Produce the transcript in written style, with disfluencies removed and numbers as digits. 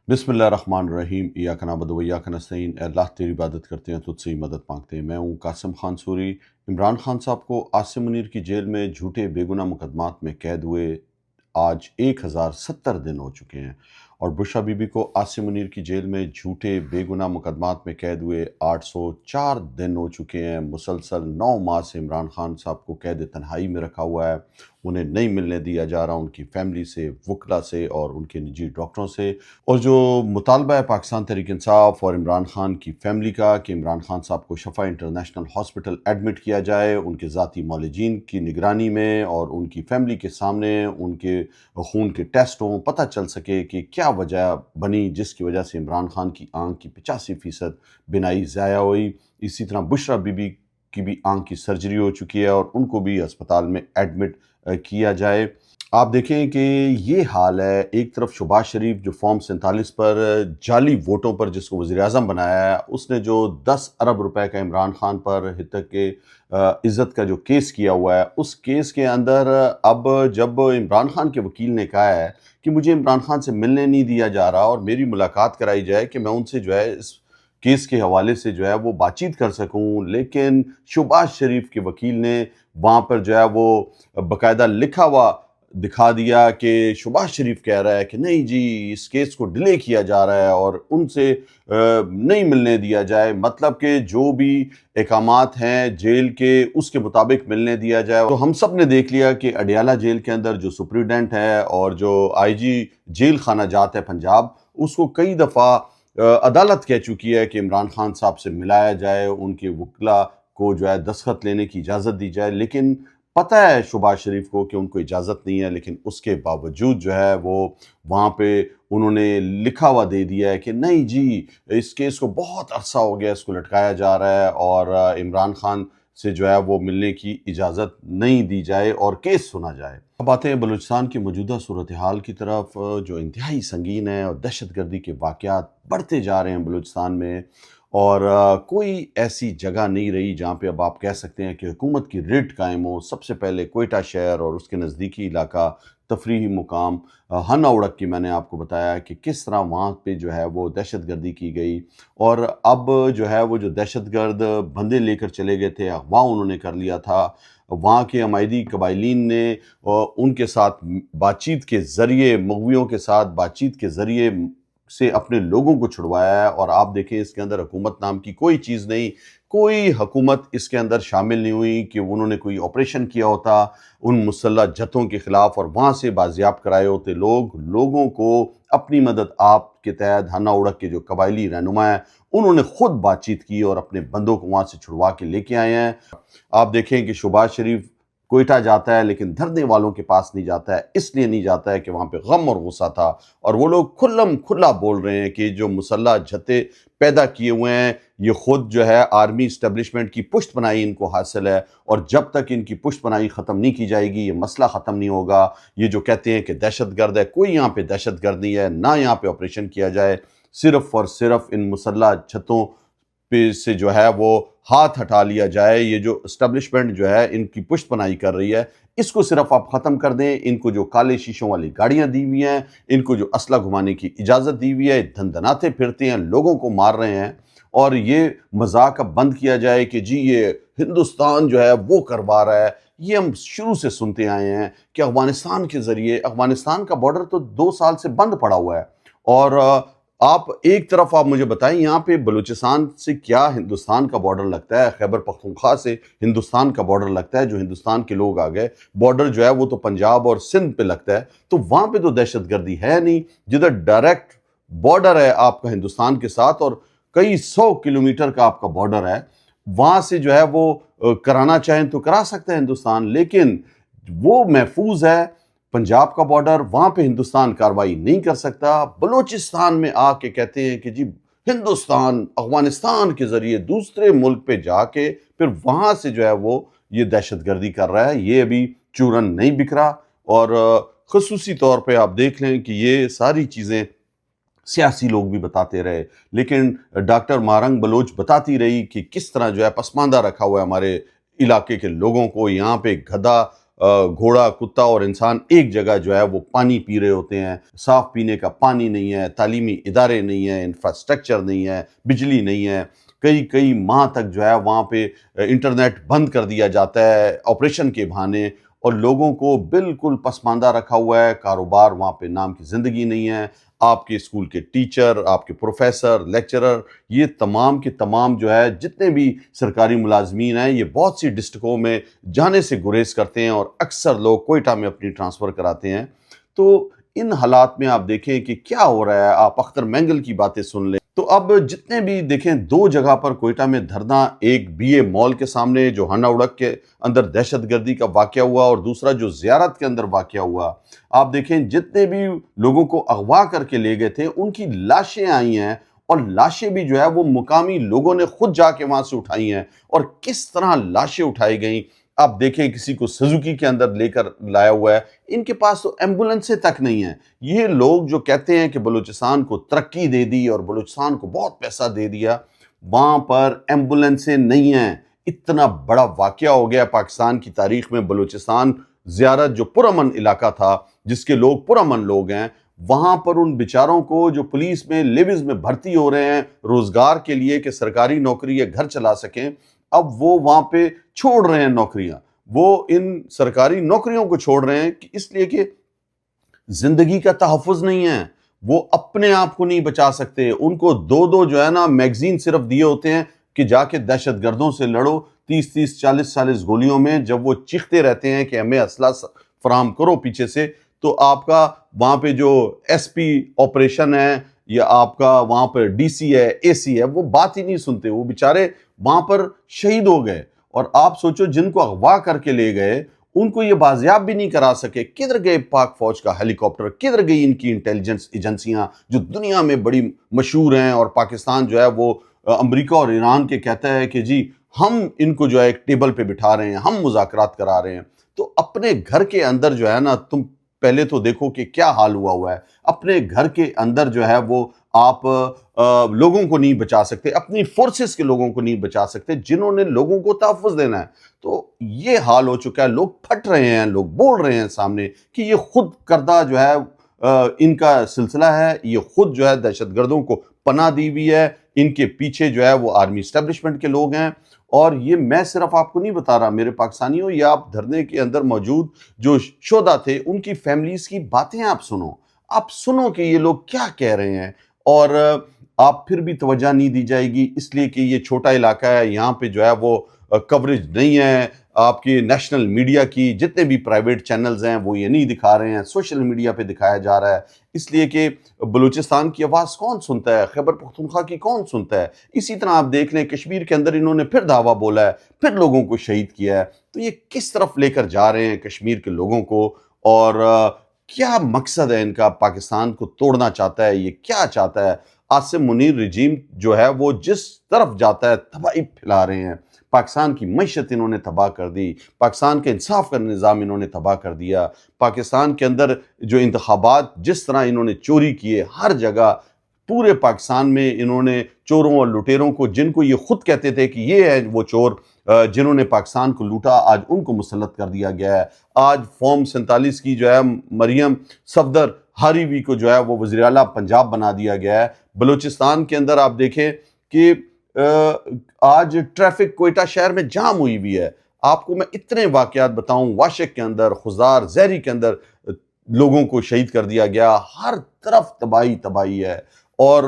बिस्मिल्लाहिर्रहमानिर्रहीम इय्याका नअबुदु व इय्याका नस्तईन। ए अल्लाह तेरी इबादत करते हैं, तुझसे ही मदद मांगते हैं। मैं हूँ कासिम खान सूरी। इमरान खान साहब को आसिम मुनीर की जेल में झूठे बेगुनाह मुकदमात में कैद हुए आज 1070 दिन हो चुके हैं, और बुशरा बीबी को आसिम मुनीर की जेल में झूठे बेगुनाह मुकदमात में कैद हुए 804 दिन हो चुके हैं। मुसलसल 9 माह से इमरान खान साहब को कैद तन्हाई में रखा हुआ है। उन्हें नहीं मिलने दिया जा रहा उनकी फैमिली से, वकला से और उनके निजी डॉक्टरों से। और जो मुतालबा है पाकिस्तान तहरीक इंसाफ और इमरान खान की फैमिली का कि इमरान खान साहब को शफा इंटरनेशनल हॉस्पिटल एडमिट किया जाए, उनके ज़ाती मौलजीन की निगरानी में और उनकी फैमिली के सामने उनके खून के टेस्ट हों, पता चल सके कि क्या वजह बनी जिसकी वजह से इमरान खान की आंख की 85% बिनाई ज़ाया हुई। इसी तरह बुशरा बीबी की भी आंख की सर्जरी हो चुकी है और उनको भी अस्पताल में एडमिट किया जाए। आप देखें कि ये हाल है। एक तरफ शहबाज शरीफ जो फॉर्म 47 पर जाली वोटों पर जिसको वज़ीर-ए-आज़म बनाया है, उसने जो 10 अरब रुपए का इमरान खान पर हितक के इज़्ज़त का जो केस किया हुआ है, उस केस के अंदर अब जब इमरान खान के वकील ने कहा है कि मुझे इमरान खान से मिलने नहीं दिया जा रहा और मेरी मुलाकात कराई जाए कि मैं उनसे जो है इस केस के हवाले से जो है वो बातचीत कर सकूं, लेकिन शहबाज शरीफ के वकील ने वहाँ पर जो है वो बाकायदा लिखा हुआ दिखा दिया कि शहबाज शरीफ कह रहा है कि नहीं जी, इस केस को डिले किया जा रहा है और उनसे नहीं मिलने दिया जाए। मतलब कि जो भी अहकामात हैं जेल के, उसके मुताबिक मिलने दिया जाए। तो हम सब ने देख लिया कि अडियाला जेल के अंदर जो सुप्रिटेंडेंट है और जो आईजी जेल खाना जात है पंजाब, उसको कई दफ़ा अदालत कह चुकी है कि इमरान खान साहब से मिलाया जाए, उनके वकला को जो है दस्तखत लेने की इजाज़त दी जाए। लेकिन पता है शहबाज शरीफ को कि उनको इजाज़त नहीं है, लेकिन उसके बावजूद जो है वो वहाँ पे उन्होंने लिखा हुआ दे दिया है कि नहीं जी, इस केस को बहुत अरसा हो गया, इसको लटकाया जा रहा है और इमरान खान से जो है वो मिलने की इजाज़त नहीं दी जाए और केस सुना जाए। अब आते हैं बलूचिस्तान की मौजूदा सूरत हाल की तरफ, जो इंतहाई संगीन है और दहशत गर्दी के वाक़यात बढ़ते जा रहे हैं बलूचिस्तान में। और कोई ऐसी जगह नहीं रही जहाँ पे अब आप कह सकते हैं कि हुकूमत की रिट कायम हो। सबसे पहले कोयटा शहर और उसके नज़दीकी इलाका तफरीही मुकाम हन औड़क की मैंने आपको बताया कि किस तरह वहाँ पे जो है वो दहशत गर्दी की गई, और अब जो है वो जो दहशत गर्द बंदे लेकर चले गए थे, अगवा उन्होंने कर लिया था। वहाँ के अमायदी कबायलीन ने उनके साथ बातचीत के ज़रिए, मगवियों के साथ बातचीत के ज़रिए से अपने लोगों को छुड़वाया है। और आप देखें इसके अंदर हुकूमत नाम की कोई चीज़ नहीं, कोई हुकूमत इसके अंदर शामिल नहीं हुई कि उन्होंने कोई ऑपरेशन किया होता उन मुसल्लह जत्थों के ख़िलाफ़ और वहाँ से बाजियाब कराए होते लोगों को अपनी मदद। आपके तहत हन्ना उड़क के जो कबायली रहनुमा हैं, उन्होंने ख़ुद बातचीत की और अपने बंदों को वहाँ से छुड़वा के लेके आए हैं। आप देखें कि शहबाज शरीफ कोयटा जाता है लेकिन धरने वालों के पास नहीं जाता है। इसलिए नहीं जाता है कि वहाँ पे गम और गुस्सा था, और वो लोग खुल्लम खुल्ला बोल रहे हैं कि जो मुसल्लह जत्थे पैदा किए हुए हैं, ये खुद जो है आर्मी इस्टेब्लिशमेंट की पुष्ट बनाई इनको हासिल है, और जब तक इनकी पुष्ट बनाई ख़त्म नहीं की जाएगी ये मसला ख़त्म नहीं होगा। ये जो कहते हैं कि दहशत गर्द है, कोई यहाँ पे दहशत गर्द नहीं है, ना यहाँ पे ऑपरेशन किया जाए। सिर्फ़ और सिर्फ इन मुसल्लह जत्थों पे से जो है वो हाथ हटा लिया जाए। ये जो इस्टेब्लिशमेंट जो है इनकी पुष्ट पनाही कर रही है, इसको सिर्फ आप ख़त्म कर दें। इनको जो काले शीशों वाली गाड़ियाँ दी हुई हैं, इनको जो असला घुमाने की इजाज़त दी हुई है, धनधनाते फिरते हैं, लोगों को मार रहे हैं, और ये मजाक अब बंद किया जाए कि जी ये हिंदुस्तान जो है वो करवा रहा है। ये हम शुरू से सुनते आए हैं कि अफ़गानिस्तान के ज़रिए, अफ़गानिस्तान का बॉर्डर तो 2 साल से बंद पड़ा हुआ है, और आप एक तरफ आप मुझे बताएं यहाँ पे बलूचिस्तान से क्या हिंदुस्तान का बॉर्डर लगता है, खैबर पख्तूनख्वा से हिंदुस्तान का बॉर्डर लगता है, जो हिंदुस्तान के लोग आ गए। बॉर्डर जो है वो तो पंजाब और सिंध पे लगता है, तो वहाँ पे तो दहशत गर्दी है नहीं। जिधर डायरेक्ट बॉर्डर है आपका हिंदुस्तान के साथ और कई 100 किलोमीटर का आपका बॉर्डर है, वहाँ से जो है वो कराना चाहें तो करा सकते हैं हिंदुस्तान, लेकिन वो महफूज है पंजाब का बॉर्डर, वहाँ पे हिंदुस्तान कार्रवाई नहीं कर सकता। बलूचिस्तान में आके कहते हैं कि जी हिंदुस्तान अफ़गानिस्तान के ज़रिए दूसरे मुल्क पे जाके फिर वहाँ से जो है वो ये दहशत गर्दी कर रहा है। ये अभी चूरन नहीं बिखरा, और ख़ुसूसी तौर पे आप देख लें कि ये सारी चीज़ें सियासी लोग भी बताते रहे, लेकिन डॉक्टर मारंग बलोच बताती रही कि किस तरह जो है पसमानदा रखा हुआ है हमारे इलाके के लोगों को। यहाँ पे गधा گھوڑا کتا اور انسان ایک جگہ جو ہے وہ پانی پی رہے ہوتے ہیں، صاف پینے کا پانی نہیں ہے، تعلیمی ادارے نہیں ہیں، انفراسٹرکچر نہیں ہے، بجلی نہیں ہے، کئی ماہ تک جو ہے وہاں پہ انٹرنیٹ بند کر دیا جاتا ہے آپریشن کے بہانے، اور لوگوں کو بالکل پسماندہ رکھا ہوا ہے، کاروبار وہاں پہ نام کی زندگی نہیں ہے، آپ کے اسکول کے ٹیچر، آپ کے پروفیسر، لیکچرر، یہ تمام کے تمام جو ہے جتنے بھی سرکاری ملازمین ہیں یہ بہت سی ڈسٹرکوں میں جانے سے گریز کرتے ہیں، اور اکثر لوگ کوئٹہ میں اپنی ٹرانسفر کراتے ہیں۔ تو ان حالات میں آپ دیکھیں کہ کیا ہو رہا ہے، آپ اختر مینگل کی باتیں سن لیں تو اب جتنے بھی دیکھیں دو جگہ پر کوئٹہ میں دھرنا، ایک بی اے مال کے سامنے جو ہنہ اڑک کے اندر دہشت گردی کا واقعہ ہوا، اور دوسرا جو زیارت کے اندر واقعہ ہوا، آپ دیکھیں جتنے بھی لوگوں کو اغوا کر کے لے گئے تھے ان کی لاشیں آئی ہیں، اور لاشیں بھی جو ہے وہ مقامی لوگوں نے خود جا کے وہاں سے اٹھائی ہیں، اور کس طرح لاشیں اٹھائی گئیں آپ دیکھیں، کسی کو سزوکی کے اندر لے کر لایا ہوا ہے، ان کے پاس تو ایمبولنسیں تک نہیں ہیں۔ یہ لوگ جو کہتے ہیں کہ بلوچستان کو ترقی دے دی اور بلوچستان کو بہت پیسہ دے دیا، وہاں پر ایمبولنسیں نہیں ہیں۔ اتنا بڑا واقعہ ہو گیا پاکستان کی تاریخ میں، بلوچستان زیارت جو پرامن علاقہ تھا، جس کے لوگ پرامن لوگ ہیں، وہاں پر ان بیچاروں کو جو پولیس میں لیوز میں بھرتی ہو رہے ہیں روزگار کے لیے کہ سرکاری نوکری یا گھر چلا سکیں، اب وہ وہاں پہ چھوڑ رہے ہیں نوکریاں، وہ ان سرکاری نوکریوں کو چھوڑ رہے ہیں اس لیے کہ زندگی کا تحفظ نہیں ہے، وہ اپنے آپ کو نہیں بچا سکتے۔ ان کو دو جو ہے نا میگزین صرف دیے ہوتے ہیں کہ جا کے دہشت گردوں سے لڑو، 30 40 گولیوں میں، جب وہ چیختے رہتے ہیں کہ ہمیں اسلحہ فراہم کرو پیچھے سے، تو آپ کا وہاں پہ جو ایس پی آپریشن ہے یا آپ کا وہاں پر ڈی سی ہے، اے سی ہے، وہ بات ہی نہیں سنتے، وہ بیچارے وہاں پر شہید ہو گئے۔ اور آپ سوچو جن کو اغوا کر کے لے گئے ان کو یہ بازیاب بھی نہیں کرا سکے، کدھر گئے پاک فوج کا ہیلی کاپٹر، کدھر گئی ان کی انٹیلیجنس ایجنسیاں جو دنیا میں بڑی مشہور ہیں، اور پاکستان جو ہے وہ امریکہ اور ایران کے کہتا ہے کہ جی ہم ان کو جو ہے ایک ٹیبل پہ بٹھا رہے ہیں، ہم مذاکرات کرا رہے ہیں۔ تو اپنے گھر کے اندر جو ہے نا، تم پہلے تو دیکھو کہ کیا حال ہوا ہے، اپنے گھر کے اندر جو ہے وہ آپ لوگوں کو نہیں بچا سکتے، اپنی فورسز کے لوگوں کو نہیں بچا سکتے جنہوں نے لوگوں کو تحفظ دینا ہے۔ تو یہ حال ہو چکا ہے، لوگ پھٹ رہے ہیں، لوگ بول رہے ہیں سامنے کہ یہ خود کردہ جو ہے ان کا سلسلہ ہے، یہ خود جو ہے دہشت گردوں کو پناہ دی ہوئی ہے، ان کے پیچھے جو ہے وہ آرمی اسٹیبلشمنٹ کے لوگ ہیں۔ اور یہ میں صرف آپ کو نہیں بتا رہا میرے پاکستانیوں، یہ آپ دھرنے کے اندر موجود جو شہداء تھے ان کی فیملیز کی باتیں آپ سنو کہ یہ لوگ کیا کہہ رہے ہیں، اور آپ پھر بھی توجہ نہیں دی جائے گی، اس لیے کہ یہ چھوٹا علاقہ ہے، یہاں پہ جو ہے وہ کوریج نہیں ہے آپ کی نیشنل میڈیا کی، جتنے بھی پرائیویٹ چینلز ہیں وہ یہ نہیں دکھا رہے ہیں، سوشل میڈیا پہ دکھایا جا رہا ہے، اس لیے کہ بلوچستان کی آواز کون سنتا ہے، خیبر پختونخوا کی کون سنتا ہے۔ اسی طرح آپ دیکھ لیں کشمیر کے اندر انہوں نے پھر دعویٰ بولا ہے، پھر لوگوں کو شہید کیا ہے، تو یہ کس طرف لے کر جا رہے ہیں کشمیر کے لوگوں کو، اور کیا مقصد ہے ان کا، پاکستان کو توڑنا چاہتا ہے، یہ کیا چاہتا ہے۔ عاصم منیر رجیم جو ہے وہ جس طرف جاتا ہے تباہی پھیلا رہے ہیں، پاکستان کی معیشت انہوں نے تباہ کر دی، پاکستان کے انصاف کا نظام انہوں نے تباہ کر دیا، پاکستان کے اندر جو انتخابات جس طرح انہوں نے چوری کیے، ہر جگہ پورے پاکستان میں انہوں نے چوروں اور لٹیروں کو، جن کو یہ خود کہتے تھے کہ یہ ہے وہ چور جنہوں نے پاکستان کو لوٹا، آج ان کو مسلط کر دیا گیا ہے۔ آج فارم 47 کی جو ہے مریم صفدر ہاریوی کو جو ہے وہ وزیر اعلیٰ پنجاب بنا دیا گیا ہے۔ بلوچستان کے اندر آپ دیکھیں کہ آج ٹریفک کوئٹہ شہر میں جام ہوئی ہے، آپ کو میں اتنے واقعات بتاؤں، واشک کے اندر، خزار زہری کے اندر لوگوں کو شہید کر دیا گیا، ہر طرف تباہی ہے، اور